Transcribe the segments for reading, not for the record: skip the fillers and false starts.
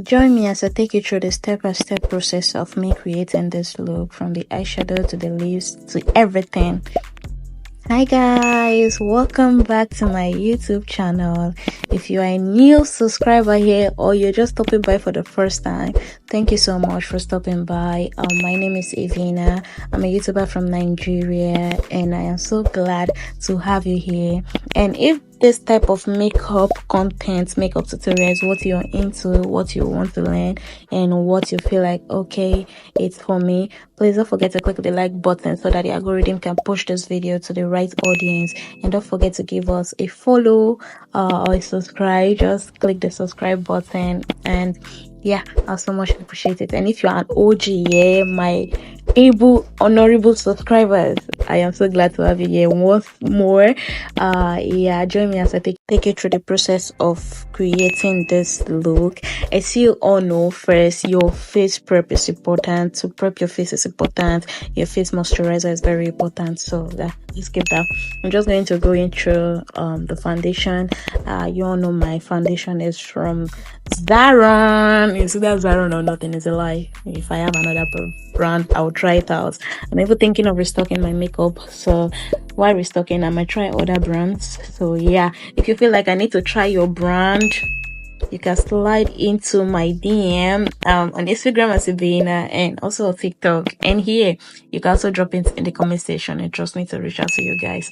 Join me as I take you through the step-by-step process of me creating this look, from the eyeshadow to the leaves to everything. Hi guys, welcome back to my YouTube channel. If you are a new subscriber here or you're just stopping by for the first time, thank you so much for stopping by. My name is Evina. I'm a YouTuber from Nigeria and I am so glad to have you here. And if this type of makeup content, makeup tutorials, what you're into, what you want to learn, and what you feel like, okay, it's for me, please don't forget to click the like button so that the algorithm can push this video to the right audience. And don't forget to give us a follow or a subscribe. Just click the subscribe button, and yeah, I so much appreciate it. And if you're an OG, yeah, my honorable subscribers, I am so glad to have you here once more. Yeah, join me as I take you through the process of creating this look. As you all know, first, your face prep is important. To prep your face is important. Your face moisturizer is very important. So let's skip that. I'm just going to go into the foundation. You all know my foundation is from Zaron. Is that Zaron or nothing is a lie? If I have another brand, I'll try it out. I'm even thinking of restocking my makeup, so while restocking I might try other brands. So yeah, if you feel like I need to try your brand, you can slide into my DM on Instagram as Evina, and also on TikTok, and here you can also drop it in the comment section and trust me to reach out to you guys.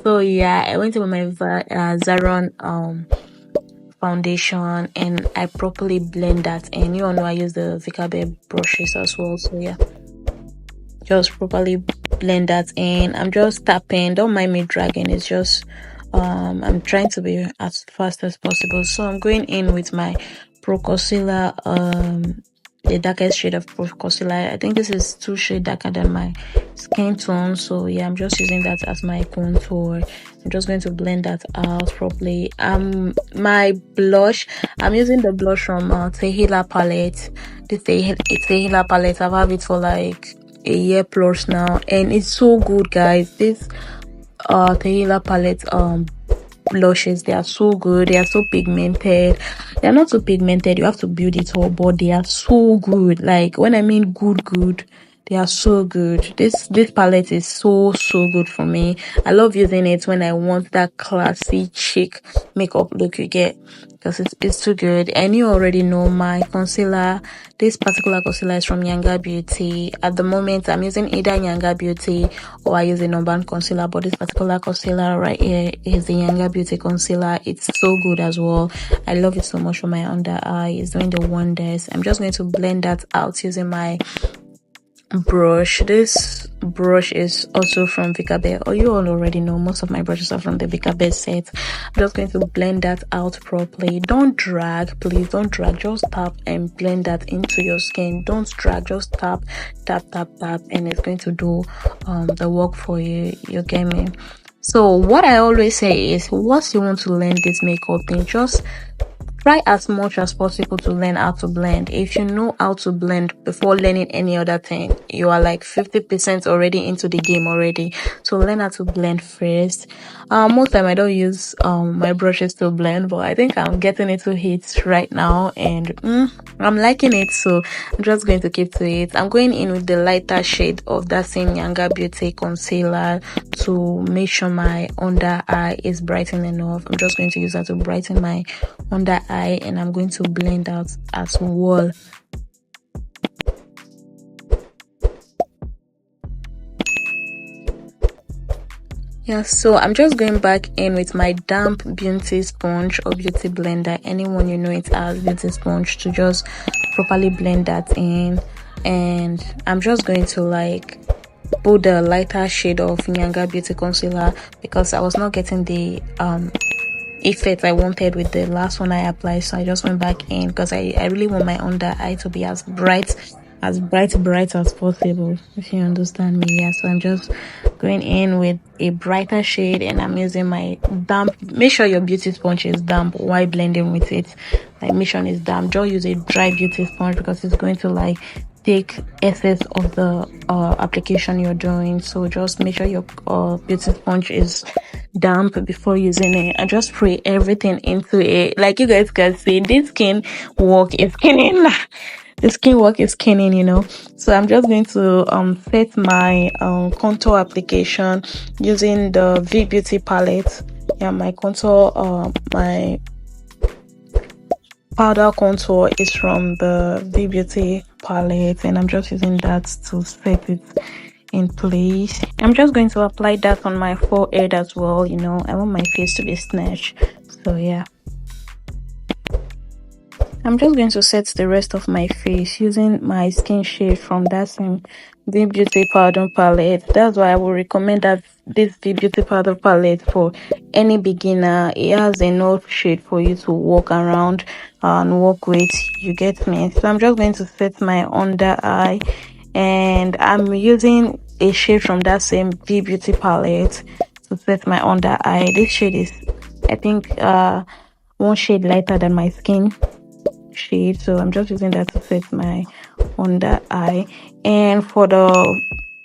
So yeah, I went to my Zaron foundation and I properly blend that, and you all know I use the Vikabe brushes as well. So yeah, just properly blend that in. I'm just tapping, don't mind me dragging, it's just I'm trying to be as fast as possible. So I'm going in with my Pro Concealer, the darkest shade of Pro Concealer. I think this is 2 shades darker than my skin tone, so yeah, I'm just using that as my contour. I'm just going to blend that out properly. My blush, I'm using the blush from Tehila palette. This Tehila palette, I've had it for like a year plus now, and it's so good, guys. This Tehila palette blushes, they are so good. They are so pigmented. They are not so pigmented, you have to build it all, but they are so good. Like, when I mean good, they are so good. This palette is so good for me. I love using it when I want that classy chic makeup look, you get, because it's too good. And you already know my concealer. This particular concealer is from Yanga Beauty. At the moment, I'm using either Yanga Beauty or I use a normal concealer, but this particular concealer right here is the Yanga Beauty concealer. It's so good as well. I love it so much for my under eye. It's doing the wonders. I'm just going to blend that out using my brush. This brush is also from Vikabe, or you all already know most of my brushes are from the Vikabe set. I'm just going to blend that out properly. Don't drag, please don't drag, just tap and blend that into your skin. Don't drag, just tap, and it's going to do the work for you. You get me? So what I always say is, once you want to learn this makeup thing, just try as much as possible to learn how to blend. If you know how to blend before learning any other thing, you are like 50% already into the game already. So learn how to blend first. Most time I don't use my brushes to blend, but I think I'm getting into it right now, and I'm liking it, so I'm just going to keep to it. I'm going in with the lighter shade of that same Yanga Beauty concealer to make sure my under eye is brightened enough. I'm just going to use that to brighten my under eye, and I'm going to blend out as well. Yeah, so I'm just going back in with my damp beauty sponge or beauty blender, anyone you know it as beauty sponge, to just properly blend that in. And I'm just going to like put the lighter shade of Nyanga Beauty concealer, because I was not getting the effect I wanted with the last one I applied. So I just went back in because I really want my under eye to be as bright as possible, if you understand me. Yeah, so I'm just going in with a brighter shade, and I'm using my damp. Make sure your beauty sponge is damp while blending with it. Like, make sure it's damp. Don't use a dry beauty sponge because it's going to like take excess of the application you're doing. So just make sure your beauty sponge is damp before using it, and just spray everything into it. Like you guys can see, this skin work is skinning. The skin work is skinning, you know. So I'm just going to set my contour application using the V Beauty palette. Yeah, my contour, my powder contour is from the V Beauty palette, and I'm just using that to set it in place. I'm just going to apply that on my forehead as well. You know, I want my face to be snatched, so yeah. I'm just going to set the rest of my face using my skin shade from that same V Beauty powder palette. That's why I would recommend that this V Beauty powder palette for any beginner. It has enough shade for you to walk around and work with. You get me? So I'm just going to set my under eye, and I'm using a shade from that same V Beauty palette to set my under eye. This shade is, I think, one shade lighter than my skin shade, so I'm just using that to set my under eye. And for the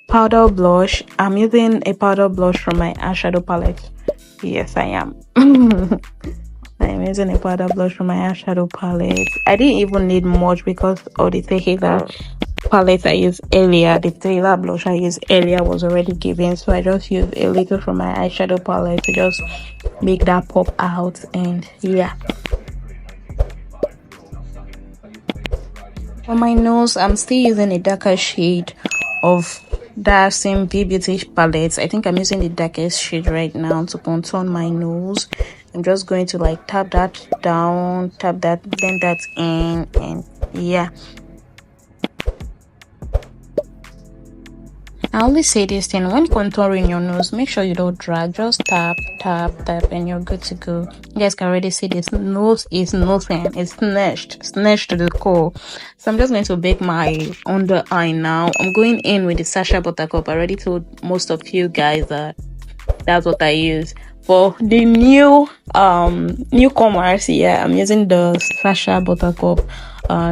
powder blush, I'm using a powder blush from my eyeshadow palette. Yes, I am. I'm using a powder blush from my eyeshadow palette. I didn't even need much because of the Tehila palette I used earlier. The Tehila blush I used earlier was already given, so I just used a little from my eyeshadow palette to just make that pop out. And yeah, for my nose, I'm still using a darker shade of that same V Beauty palette. I think I'm using the darkest shade right now to contour my nose. I'm just going to like tap that down, tap that, blend that in, and yeah. I always say this thing: when contouring your nose, make sure you don't drag, just tap, tap, tap, and you're good to go. You guys can already see this nose is nothing, it's snatched to the core. So I'm just going to bake my under eye now. I'm going in with the Sacha Buttercup. I already told most of you guys that that's what I use. For the newcomers, yeah, I'm using the Sacha Buttercup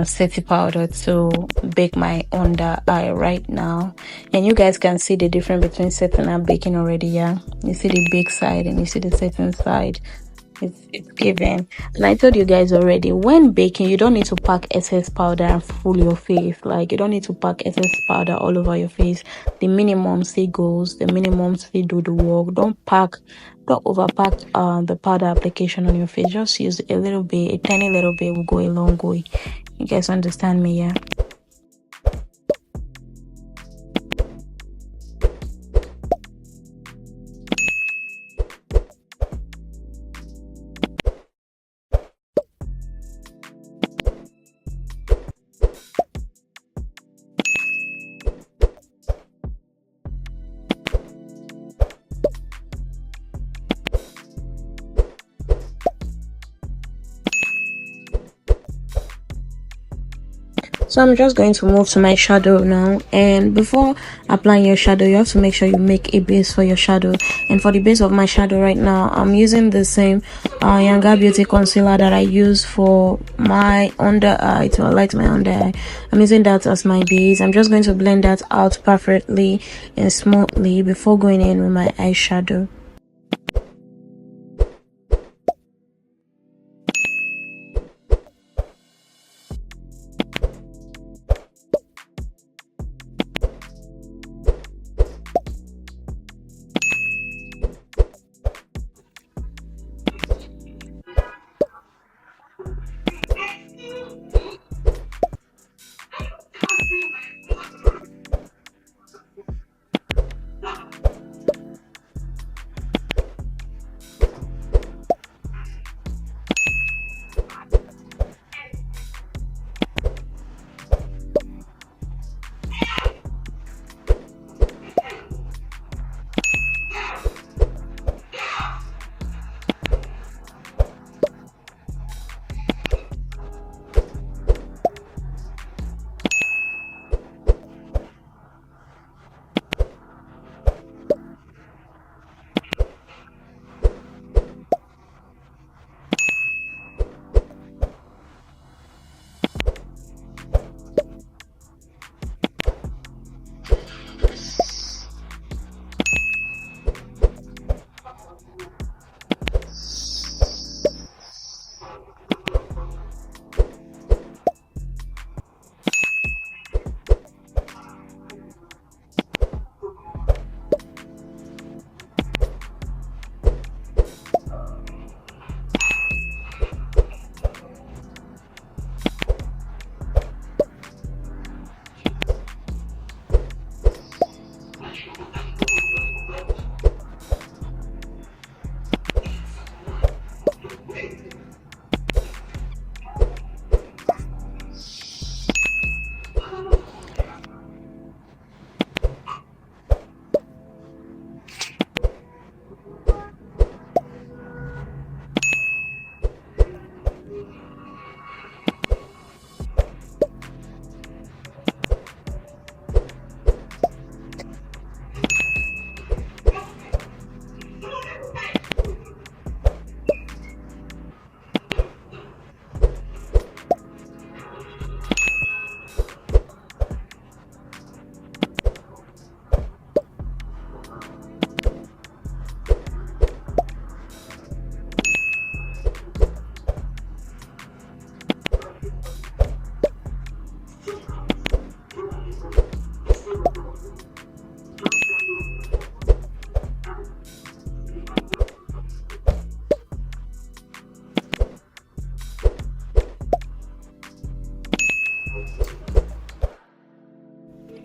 setting powder to bake my under eye right now. And you guys can see the difference between setting and baking already. Yeah, you see the bake side and you see the setting side. It's given. And I told you guys already, when baking, you don't need to pack excess powder and fool your face. Like, you don't need to pack excess powder all over your face. The minimum still goes, the minimum still do the work. Don't overpack the powder application on your face. Just use a little bit, a tiny little bit will go a long way. You guys understand me? Yeah. So I'm just going to move to my shadow now, and before applying your shadow, you have to make sure you make a base for your shadow. And for the base of my shadow right now, I'm using the same Younger Beauty concealer that I use for my under eye to highlight my under eye. I'm using that as my base. I'm just going to blend that out perfectly and smoothly before going in with my eyeshadow.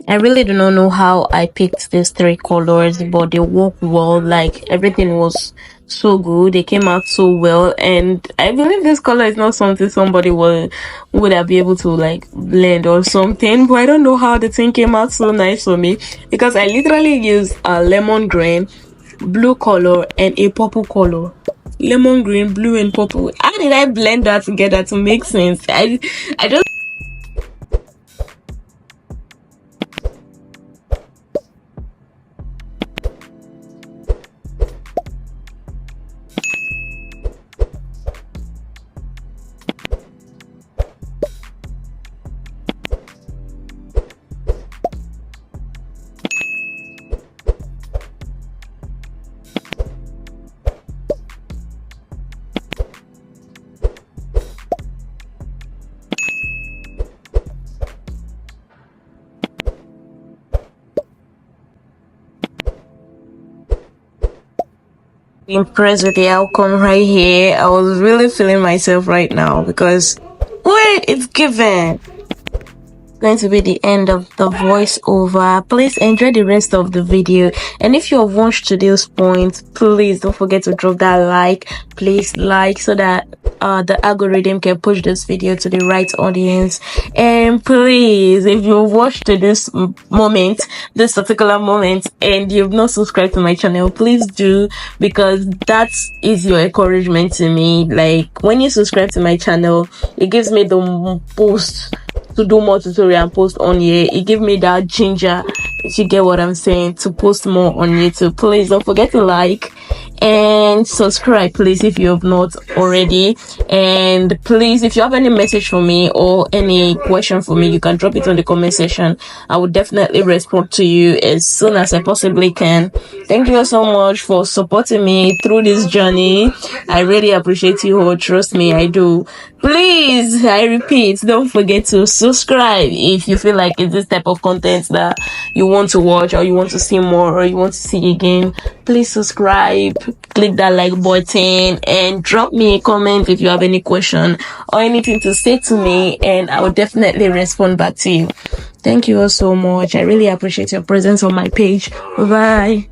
I really do not know how I picked these three colors, but they work well. Like everything was so good. They came out so well, and I believe this color is not something somebody would have been able to like blend or something. But I don't know how the thing came out so nice for me, because I literally used a lemon green, blue color, and a purple color. Lemon green, blue, and purple. How did I blend that together to make sense? I just impressed with the outcome right here. I was really feeling myself right now because wait, it's given. Going to be the end of the voiceover. Please enjoy the rest of the video, and if you have watched to this point, please don't forget to drop that like. Please like, so that the algorithm can push this video to the right audience. And please, if you watched to this particular moment, and you've not subscribed to my channel, please do, because that is your encouragement to me. Like when you subscribe to my channel, it gives me the boost to do more tutorial and post on here. It gives me that ginger, if you get what I'm saying, to post more on YouTube. Please don't forget to like and subscribe, please, if you have not already. And please, if you have any message for me or any question for me, you can drop it on the comment section. I will definitely respond to you as soon as I possibly can. Thank you so much for supporting me through this journey. I really appreciate you all. Trust me, I do. Please, I repeat, don't forget to subscribe if you feel like it's this type of content that you want to watch, or you want to see more, or you want to see again. Please subscribe, click that like button, and drop me a comment if you have any question or anything to say to me, and I will definitely respond back to you. Thank you all so much. I really appreciate your presence on my page. Bye.